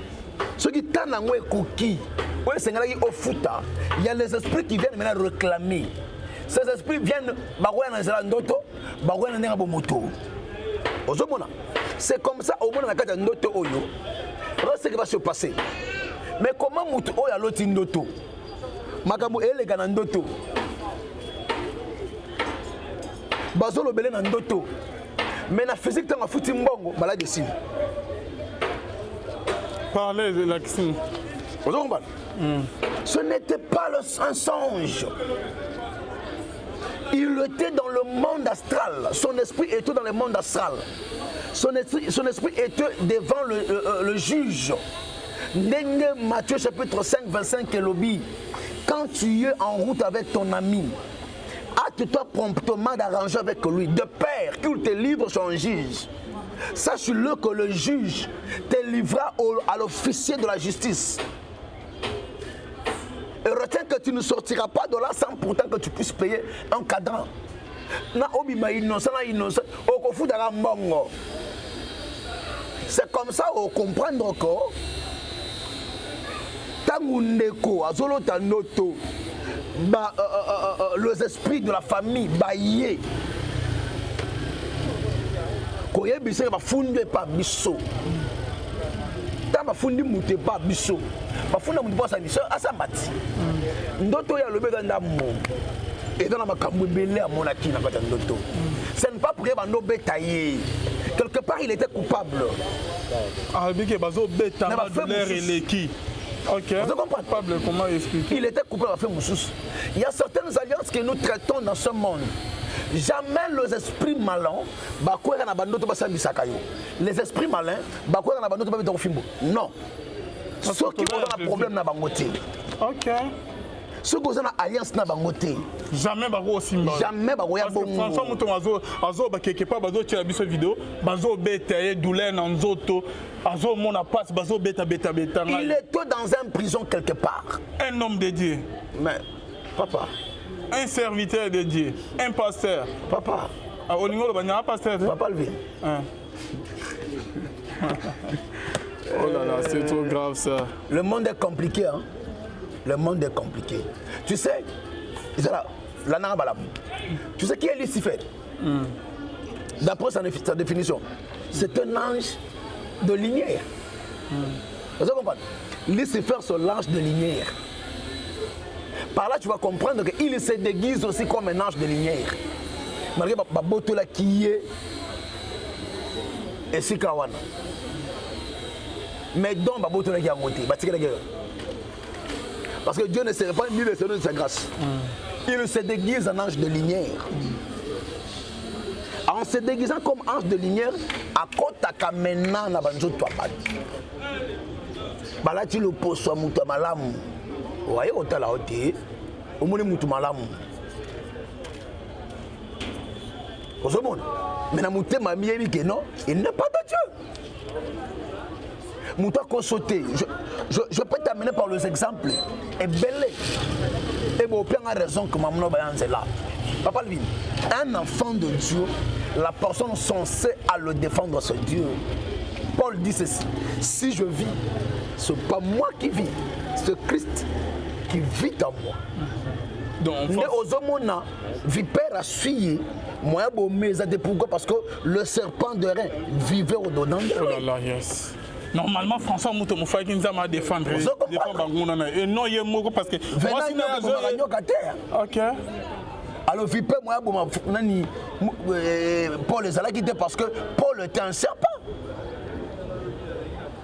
ceux qui t'en ont cookie, au fouta, il y a les esprits qui viennent maintenant réclamer. Ces esprits viennent Bagouya Nanzala Ndoto, Bagouya Nanzala Bomoto. C'est comme ça au moins dans la Ndoto Oyo. Voilà ce qui va se passer. Mais comment Moutou Oya Loti Ndoto? Makambo Elega Ndoto. Bazolo Belé Ndoto. Mais la physique dans la fouti mbongo, malade de signe. Parlez de la question. Ce n'était pas un songe. Il était dans le monde astral. Son esprit était dans le monde astral. Son esprit était devant le juge. Matthieu chapitre 5, 25, Elobi. Quand tu es en route avec ton ami, hâte-toi promptement d'arranger avec lui, de peur qu'il te livre son juge. Sache-le que le juge te livrera à l'officier de la justice. Et retiens que tu ne sortiras pas de là sans pourtant que tu puisses payer un cadran. C'est comme ça qu'on comprendre que les esprits de la famille baillés. Koyebise bafunde pa biso. Ta bafundi mute pa biso. Bafunda mute pa biso asambati. Ndoto ya lobe ganda mo. Et dans la makambu belé à mon aki na kata ndoto. Ce n'est pas pour que bando betaillé. Quelque part il était coupable. Ah bike bazo beta ma douleur et l'équi. OK. Vous comprenez? Coupable, comment expliquer? Il était coupable à faire moussous. Il y a certaines alliances que nous traitons dans ce monde. Jamais les esprits malins, les esprits malins, non. Ceux qui ont un problème na bangoté. OK. Ceux qui ont une alliance na bangoté. Jamais bako simba. Jamais bako ya bongo. François Mouton azo ba quelque part bazo tira biso vidéo, bazo beta douleur na nzoto, azo mona passe bazo beta. Il était dans une prison quelque part. Un homme de Dieu. Mais papa, un serviteur de Dieu, un pasteur. Papa. Au niveau de un pasteur. Papa le vient. Oh là là, c'est trop grave ça. Le monde est compliqué, hein. Le monde est compliqué. Tu sais, tu sais qui est Lucifer? D'après sa définition, c'est un ange de lumière. Vous comprenez? Lucifer, c'est l'ange de lumière. Par là, tu vas comprendre qu'il se déguise aussi comme un ange de lumière. Malgré Babotola qui est et Sikawana. Mais donc Babotola qui a monté, parce que Dieu ne serait pas ni le Seigneur de sa grâce. Il se déguise en ange de lumière. En se déguisant comme ange de lumière, à côté de maintenant, na banjo toi pas. Bala tu le pose à mutu malamu. Vous voyez au tala oti, au moni mutu malamu. Vous voyez, mais na mutu mamié que non, il n'est pas de Dieu. Mutu a sauté. Je peux t'amener par les exemples. Et belé. Et bon, plein de raisons que maman est là. Papa Lvin, un enfant de Dieu, la personne censée à le défendre, c'est Dieu. Paul dit ceci: si je vis, ce n'est pas moi qui vis, c'est Christ qui vit en moi. Donc, aux hommes, vipère a suivi. Moi, pourquoi? Parce que le serpent de Rein vivait au-dedans de lui. Oh là là, yes. Normalement, François Mouton m'a fait défendre. Et non, il est mort parce que. Ok. Alors, vipère, moi, Paul les a quittés parce que Paul était un serpent.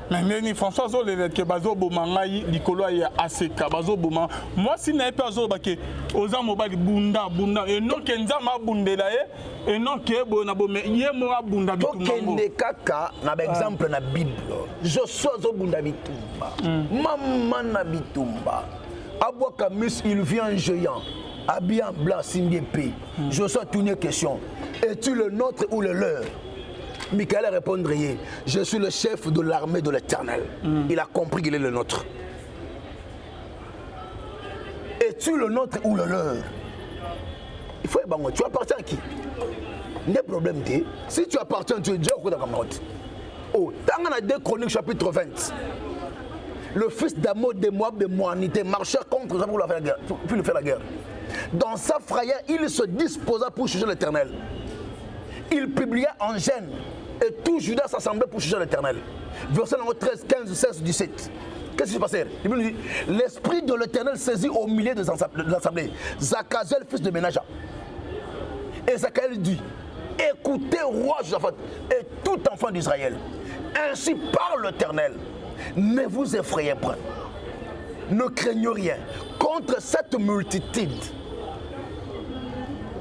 Mais François Zolé que bazo bomangai likolo ya aseka bazo boma moi si n'a pas zo bake oza mobali bunda et non kenza ma bundela et non ke bona bo mais ye mo bunda bitumba kende kaka na exemple na Bible Joshua zo bunda bitumba maman na bitumba Abwa Camus il vient en géant habillé en blanc signe épée Joshua tourne question es-tu le nôtre ou le leur? Michael répondrait: je suis le chef de l'armée de l'Éternel. Il a compris qu'il est le nôtre. Es-tu le nôtre ou le leur? Il faut ébango. Tu appartiens à qui? N'est problème t'es. Si tu appartiens à Dieu, Dieu est au camarade. Oh, dans la 2 Chroniques chapitre 20, le fils d'Amo de Moab de Moanité marchait contre lui pour lui faire la guerre. Dans sa frayeur, il se disposa pour juger l'Éternel. Il publia en gêne et tout Judas s'assemblait pour juger l'Éternel. Verset 13, 15, 16, 17. Qu'est-ce qui s'est passé? Il dit: l'esprit de l'Éternel saisit au milieu de l'assemblée Zachaziel, fils de Ménaja. Et Zachaziel dit: écoutez, roi Josaphat et tout enfant d'Israël, ainsi parle l'Éternel, ne vous effrayez pas, ne craignez rien contre cette multitude.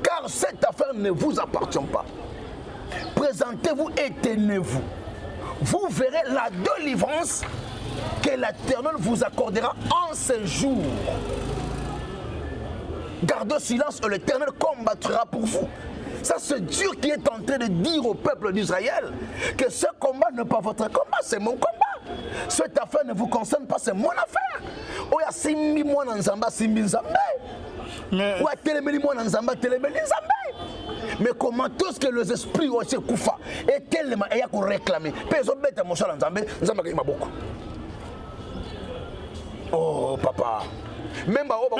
Car Donc cette affaire ne vous appartient pas. Présentez-vous et tenez-vous. Vous verrez la délivrance que l'Éternel vous accordera en ce jour. Gardez silence et l'Éternel combattra pour vous. Ça, c'est Dieu qui est en train de dire au peuple d'Israël que ce combat n'est pas votre combat, c'est mon combat. Cette affaire ne vous concerne pas, c'est mon affaire. Oya simbi mwana nzamba simbi nzambe. Oya telemeli mwana nzamba telemeli nzambe. Mais comment tous que les esprits ont été koufa et tellement il y a qu'on réclamer. Peso bête mon chala nzambe nzamba ka beaucoup. Oh papa. Même ba oba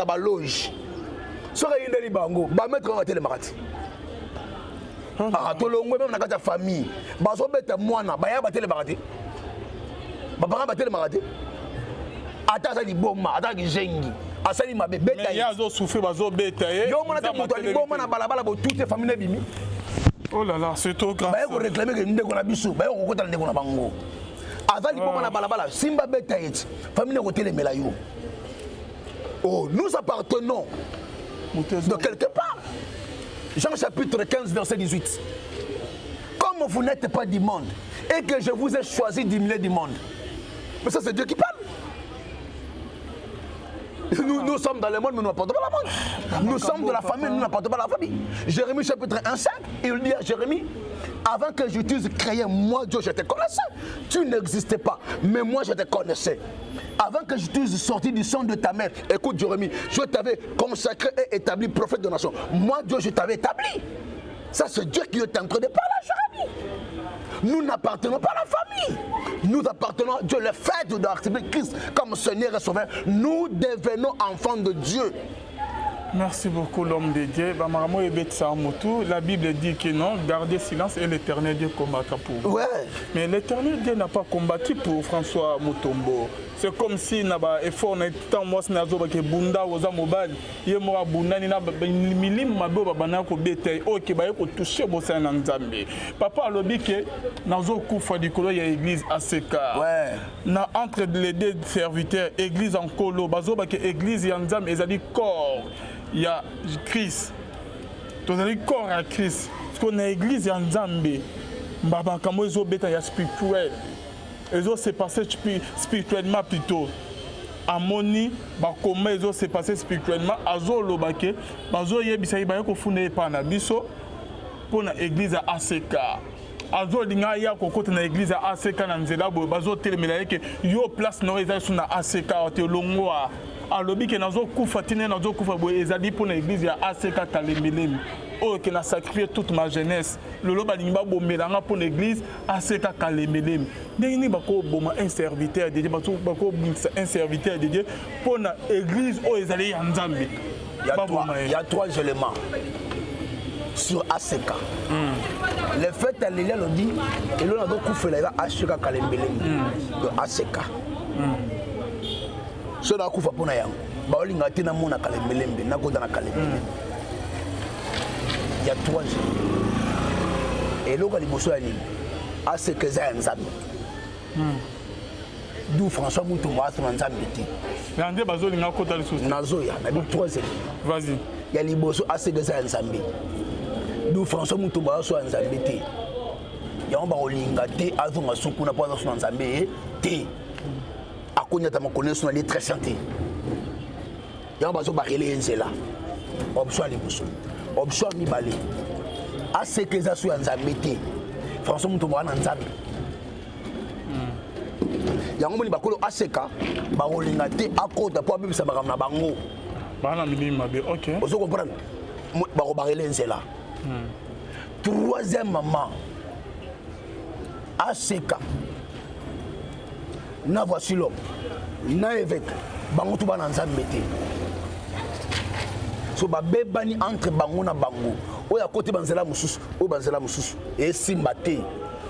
ba loge. Soka yindeli bango ba mettre en télé marati. Ah to longwe même na kata famille. Ba so beta mwana ba ya ba télé marati. Ba ba ba télé marati. Ata za liboma, ata ki jengi. Asali ma bébé ta. Ya zo souffrir ba zo beta ye. Yo mona te muto liboma na balabala bo toutes famille bimi. Oh là là, c'est trop grave. Ba ko réclamer que ndeko na biso, ba ko kota ndeko na bango. Ata liboma na balabala, simba beta yet. Famille ko télé melayo. Oh, nous appartenons de quelque part. Jean chapitre 15, verset 18. Comme vous n'êtes pas du monde et que je vous ai choisi du milieu du monde. Mais ça, c'est Dieu qui parle. Nous sommes dans le monde, mais nous n'appartenons pas à la monde. Nous sommes de la famille, nous n'appartenons pas à la famille. Jérémie chapitre 1, 5, il dit à Jérémie, avant que je t'eusse créé, moi Dieu, je te connaissais. Tu n'existais pas, mais moi je te connaissais. Avant que je t'eusse sorti du sang de ta mère, écoute Jérémie, je t'avais consacré et établi prophète de nation. Moi Dieu, je t'avais établi. Ça c'est Dieu qui est en train de parler à Jérémie. Nous n'appartenons pas à la famille. Nous appartenons à Dieu, le fait d'accepter Christ comme Seigneur et Sauveur. Nous devenons enfants de Dieu. Merci beaucoup l'homme de Dieu. La Bible dit que non, gardez silence et l'Éternel Dieu combattra pour vous. Ouais. Mais l'Éternel Dieu n'a pas combattu pour François Mutombo. C'est comme si n'aba effort na temps moi na zo ba ke bunda oza mobali ye mo bunda ni na milim mabe ba bana ko bete o ke ba ko toucher bo sa na Nzambe. Papa alobi ke na zo kufa dikolo ya église ACK. Ouais. Na entre les deux serviteurs église en kolo bazo ba ke église ya Nzambe ezali corps ya Christ. Tozali corps à Christ. Parce qu'on a église ya Nzambe. Mbaba kamo zo beta ya spirituel. Ils ont s'est passé spirituellement plutôt. Amoni, comment ils ont s'est passé spirituellement. Azo lobake, bazo yebisa yibaya ko fune pa na biso pour na église ACK. Azo linga ya ko kote na église ACK na nzela bo bazo telemela yeke yo place no eza suna ACK te longwa. Alobi ke nazo kufa tine nazo kufa bo ezali pour na église ya ACK Kalemelemi. Oh, qui a sacrifié toute ma jeunesse. Le loba n'imba bo melanga pour l'église ACK Kalemelemi. N'ini bako boma un serviteur de Dieu, bako un serviteur de Dieu pour na église oh ezali ya Nzambe. Il y a trois éléments sur ACK. Le fait à l'Élia le dit, et l'on a donc fait la ACK Kalemelemi de ACK. Ce là kufa pour na yango. Ba olinga tina mona Kalemelemi na ko dans Kalemelemi. Il y a trois jours. Et là, il y a des à ce que c'est un Nzambe. D'où François Mutombo a son Nzambe. Il y a des trois éléments. Vas-y. Il y a des bossos à ce que c'est un Nzambe. D'où François Mutombo a son Nzambe. Il y a des gens qui ont son Nzambe. Il y a des gens qui très santé. Il y a des gens qui ont option mibale ACK za su Nzambe te François Mutombo na Nzambe yango moni bakolo ACK ba olinga te akota po abisa bakam na bango bana milima be OK ozo comprendre ba ko barele nzela troisième maman ACK na voici l'homme na évêque bango to bana Nzambe te so ba bebani entre bango na bango oya côté banzela mususu o banzela mususu et simbate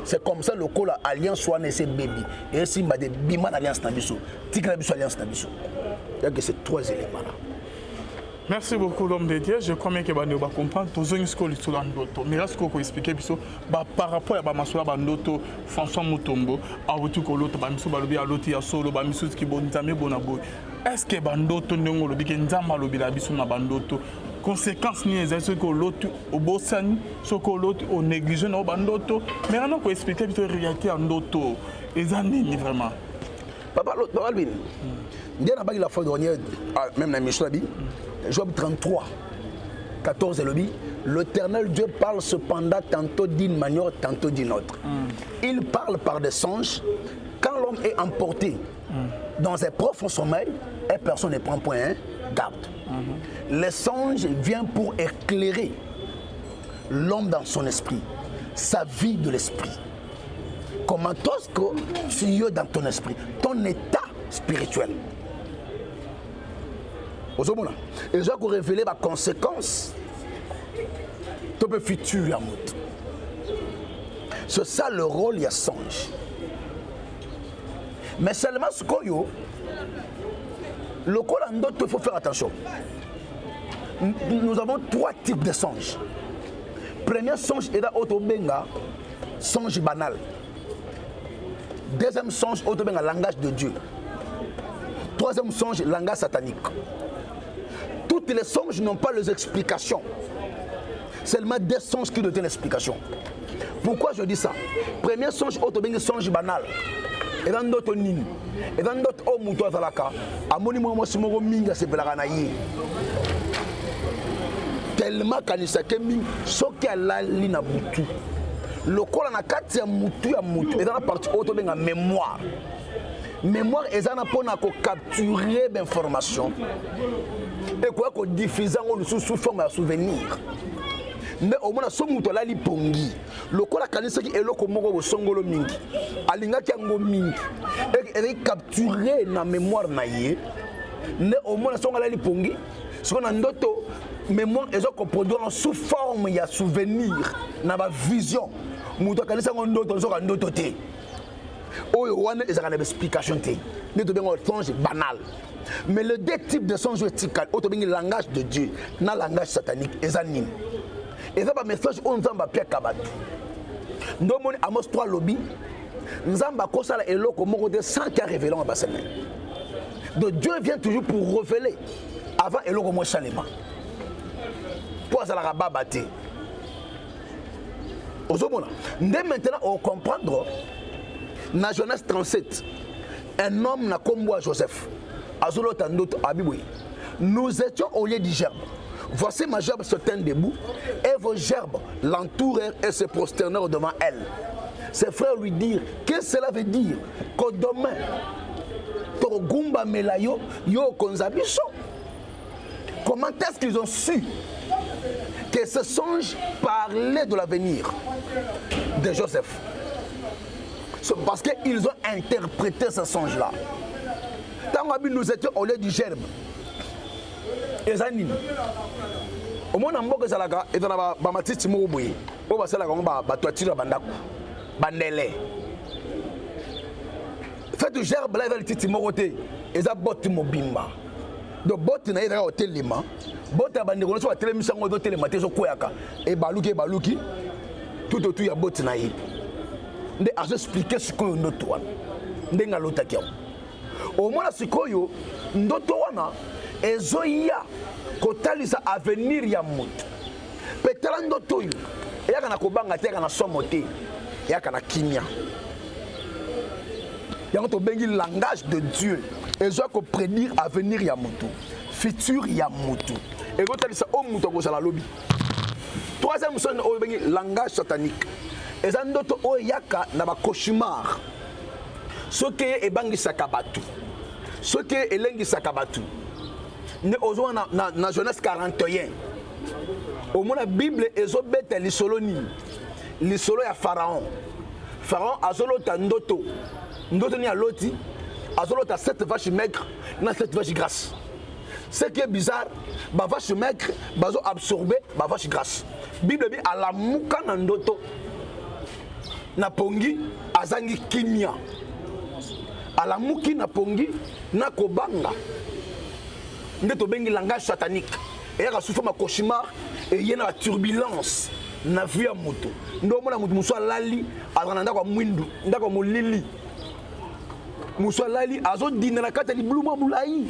c'est comme ça le col alliance soit naissé bébé et simbate bima alliance na biso tika biso alliance na biso. Il y a que ces trois éléments là. Merci beaucoup l'homme de Dieu. Je crois que vous comprendre tous les choses sur l'andoto. Mais là ce que vous expliquer par rapport à Bamasula Bandoto, François Mutombo, à l'autre côté, Bamisu Balobi à l'autre ya solo, Bamisu qui bonzame bonabo. Est-ce que Bandoto ndongo lobi que nzamba lobi la bisu na Bandoto? Conséquences ni les ce que l'autre au bossani, ce que l'autre au négligé na Bandoto. Mais là vous expliquer la réalité andoto. Les années vraiment. Papa Albin. Bien avant la fois dernière, même dans Michelabi, Job 33, 14 et lobby, l'Éternel Dieu parle cependant tantôt d'une manière, tantôt d'une autre. Il parle par des songes. Quand l'homme est emporté dans ses profond sommeil, et personne ne prend point garde. Les songes viennent pour éclairer l'homme dans son esprit, sa vie de l'esprit. Comment est-ce que tu es dans ton esprit, ton état spirituel. Et je vais révéler ma conséquence. Tu peux futur la moute. C'est ça le rôle, il y a songe. Mais seulement ce qu'on y a, le col en d'autres, il faut faire attention. Nous avons 3 types de songes. Premier songe est dans Otobenga, songe banal. Deuxième songe, Otobenga, langage de Dieu. Troisième songe, langage satanique. Toutes les songes n'ont pas les explications. Seulement des songes qui donnent l'explication. Pourquoi je dis ça? Premier songe, Otobenga, songe banal. Et dans d'autres nini. Et dans d'autres hommes, tellement kanisake mingi soki alali na butu lokola na kati ya mutu eza na partie oyo benga mémoire eza na mpona capturer d'information et koya kodiffuser yango sous forme ya souvenir mais omona so mutu alali pongi lokola kanisaki eloko moko bosongolo mingi alingaki yango mingi ezali capturer na mémoire na ye mais omona songo alali pongi soko na ndoto mémoire est produit sous forme de souvenir, na ba vision. Muto kanisa ndoto nzoka ndoto te. Oyo wana ezaka na explication te. Ne to bengo songe banal. Mais le deux types de songe vertical, auto bengi langage de Dieu, na langage satanique ezanime. Et ça ba message on nzamba pia kabatu. Ndomoni Amos 3 lobby, nzamba kosala eloko moko de 100 cas révélant ba semaine. Donc Dieu vient toujours pour révéler avant eloko mo chalema. Pour ça la rabaté. Dès maintenant, on comprendre, dans Genèse 37, un homme n'a comme moi Joseph. Nous étions au lieu du gerbe. Voici ma gerbe se tient debout, et vos gerbes l'entourèrent et se prosternèrent devant elle. Ses frères lui dirent, qu'est-ce que cela veut dire? Que demain, Torogumba Melayo, Yo Konzabiso. Comment est-ce qu'ils ont su que ce songe parlait de l'avenir de Joseph? C'est parce qu'ils ont interprété ce songe-là. Tant que nous étions au lieu du gerbe, les animaux. Au moins, on a dit que nous avons dit que nous avons dit que nous avons dit que du gerbe, là, nous avons dit que nous avons donc botte na ira hotelima botte abandi ko so atelemisa ngo hotelima te so koyaka e baluki tout autour ya botte na yi nde azo expliquer sikoyo ndoto wana nde ngalota kiao o mona sikoyo ndoto wana ezoya kotalisa avenir ya mutu petala ndoto yo yaka na kobanga te kana somo te yaka na kimia yango to bengi langage de Dieu. Et je vais prédire avenir ya mutu, futur ya mutu. Et quand tu dis ça, on mutu ko la lobby. Troisième son o bengi langage satanique. Et ça ndoto o yaka na ba cauchemar. Ce qui est bangi sakabatu. Ce qui est elengi sakabatu. Ne ozo na Genèse 41. Au moins la Bible ezo bete lisolo ni. Lisolo ya Pharaon. Pharaon azolo ta ndoto. Ndoto ni aloti. Azolo ta 7 vaches maigres, na 7 vaches grasses. Ce qui est bizarre, ba vache maigre, bazo absorber ba vache grasse. Bible dit à la muka na ndoto. Na pongi azangi kimia. À la muki na pongi na kobanga. Ndeto bengi langage satanique. et il a souffert ma cauchemar et il y a la turbulence na vie à moto ndo mona mutu muso lali azana kwa mwindu ndako mulili muso lali azo dina na kata li bluma mulai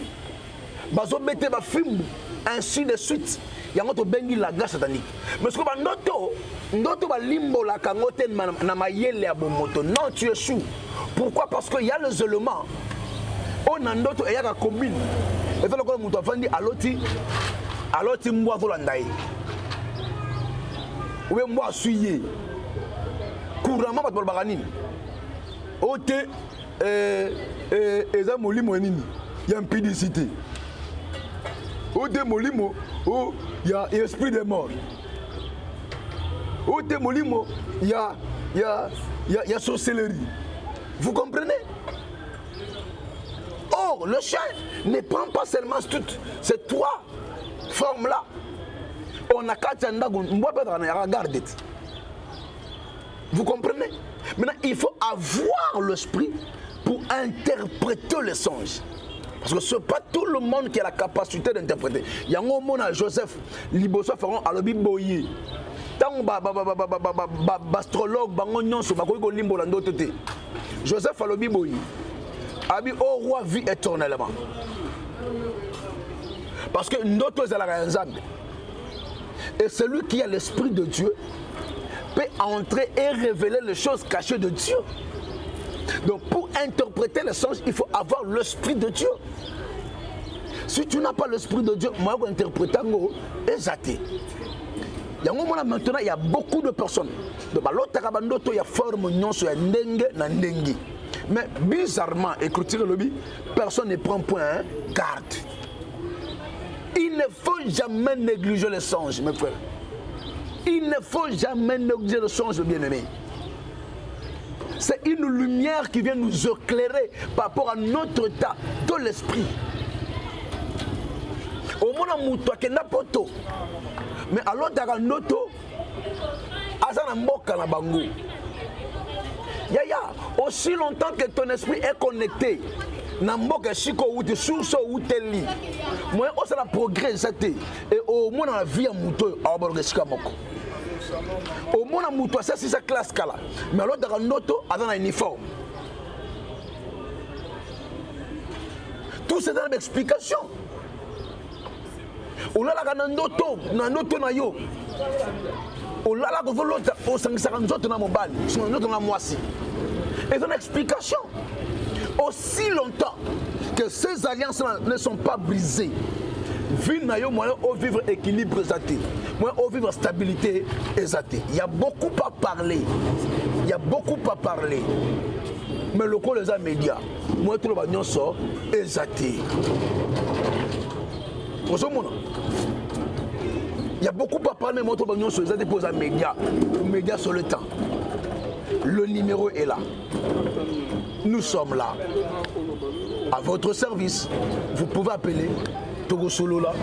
bazo bete ba film ainsi de suite yango to bengi la grâce satanique mais ce que ba ndoto ba limbo la kangote na mayele ya bomoto non tu échoues. Pourquoi? Parce qu'il y a les éléments on a ndoto et ya ka combine et fait le ko mutu afandi aloti mwa volandai ou moi suyer couramment pas de baganine ote eza molimo nini ya impudicité ote molimo o ya esprit de mort ote molimo ya sorcellerie. Vous comprenez? Or le chien ne prend pas seulement toutes ces trois formes là. On a quatre andago, regardez. Vous comprenez? Maintenant, il faut avoir l'esprit pour interpréter les songes. Parce que ce n'est pas tout le monde qui a la capacité d'interpréter. Il y a un moment à Joseph, Liboso feront à l'obi boye. Tant astrologue, Joseph à l'obi boye. Abi au roi vit éternellement. Parce que notre et celui qui a l'esprit de Dieu peut entrer et révéler les choses cachées de Dieu. Donc pour interpréter les songes, il faut avoir l'esprit de Dieu. Si tu n'as pas l'esprit de Dieu, moi je vais interpréter exacté. Maintenant, il y a beaucoup de personnes. Donc, il y a forme, mais bizarrement, écoutez le bi, personne ne prend point garde. Il ne faut jamais négliger les songes, mes frères. Il ne faut jamais négliger les songes, bien-aimés. C'est une lumière qui vient nous éclairer par rapport à notre état de l'esprit. Au moment où tu as poto, mais alors tu as un auto, azana mboka na bango. Yaya, aussi longtemps que ton esprit est connecté, namboka shiko uti suso uteli. Moi aussi la progrès c'était et au moins dans la vie à muto aborga shika moko. Au moins à muto ça c'est sa classe kala. Mais alors dans noto azana uniforme. Tout c'est dans l'explication. On a la noto na yo. On a la volonté au 550 na mobile, sur notre na moisi. Et une explication. Aussi longtemps que ces alliances ne sont pas brisées, moyen au vivre équilibre exaté, moyen au vivre stabilité exaté. Il y a beaucoup à parler. Il y a beaucoup à parler. Mais le coup les médias, moi tout le bagnon sort exaté. Il y a beaucoup à parler, mais moi tout le bagnon sort exaté pour les médias. Les médias sur le temps. Le numéro est là. Nous sommes là. À votre service. Vous pouvez appeler Togo Solo là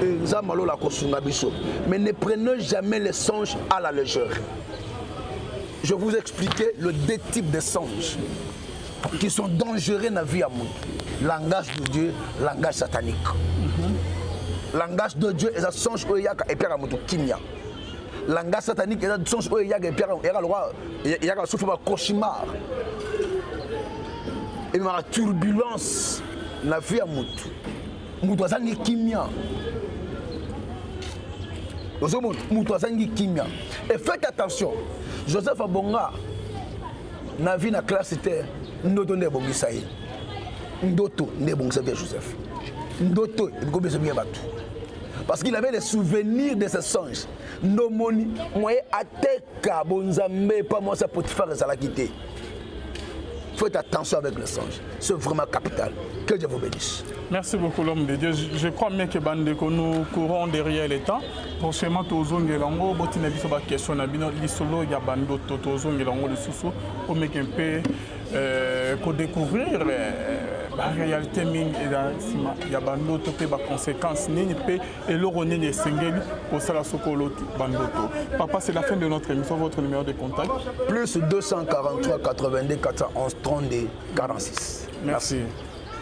et Zamalo la Kosungabiso. Mais ne prenez jamais les songes à la légère. Je vais vous expliquer le deux types de songes qui sont dangereux dans la vie à monde. Langage de Dieu, langage satanique. Langage de Dieu est un songe et puis à moto kimia. Langage satanique est un songe et il y a souffert un cauchemar. Et ma turbulence na vie à moto. Moto azangi kimia. Moto azangi kimia. Et faites attention. Joseph Abonga na vie na classe était ndoto ne bongisa ye. Ndoto ne bongisa Joseph. Ndoto ngobese bien batu. Parce qu'il avait les souvenirs de ses songes. Ndomoni moye ateka bonzambe pas moi ça Potifar ça l'a quitté. Faites attention avec les songes. C'est vraiment capital. Que Dieu vous bénisse. Merci beaucoup l'homme de Dieu. Je crois bien que Bandeko nous courons derrière les temps. Prochainement tozongelango botina biso ba question na bino lisolo ya bando tozongelango le susu pour mettre un peu pour découvrir la réalité mingi et la bando to pe ba conséquences nini pe et le roné ne sengeli pour ça la sokolo bandoto. Papa, c'est la fin de notre émission. Votre numéro de contact plus 243 82 411 32 46. Merci.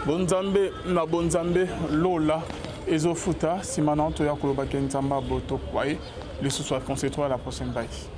Bonzambe na bonzambe lola ezofuta simana toya koloba ke nzamba boto kwaye lisusu akonse toi à la prochaine bye.